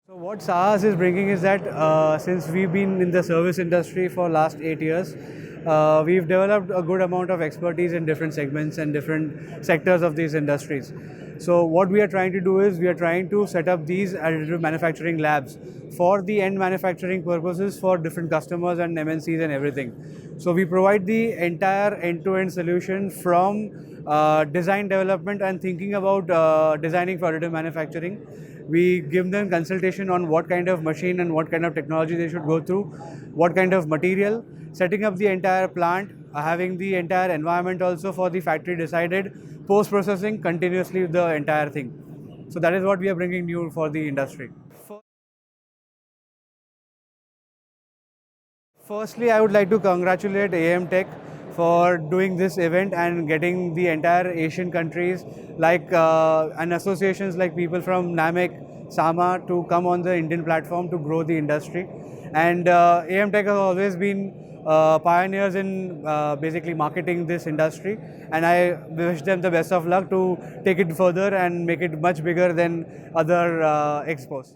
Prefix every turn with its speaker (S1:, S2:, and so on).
S1: So what SaaS is bringing is that since we've been in the service industry for last 8 years, we've developed a good amount of expertise in different segments and different sectors of these industries. So what we are trying to do is we are trying to set up these additive manufacturing labs for the end manufacturing purposes for different customers and MNCs and everything. So we provide the entire end-to-end solution from design development and thinking about designing for additive manufacturing. We give them consultation on what kind of machine and what kind of technology they should go through, what kind of material, setting up the entire plant, having the entire environment also for the factory decided, post-processing continuously the entire thing. So that is what we are bringing new for the industry. Firstly, I would like to congratulate AM Tech for doing this event and getting the entire Asian countries like and associations like people from NAMEC, SAMA to come on the Indian platform to grow the industry. And AM Tech has always been pioneers in basically marketing this industry, and I wish them the best of luck to take it further and make it much bigger than other expos.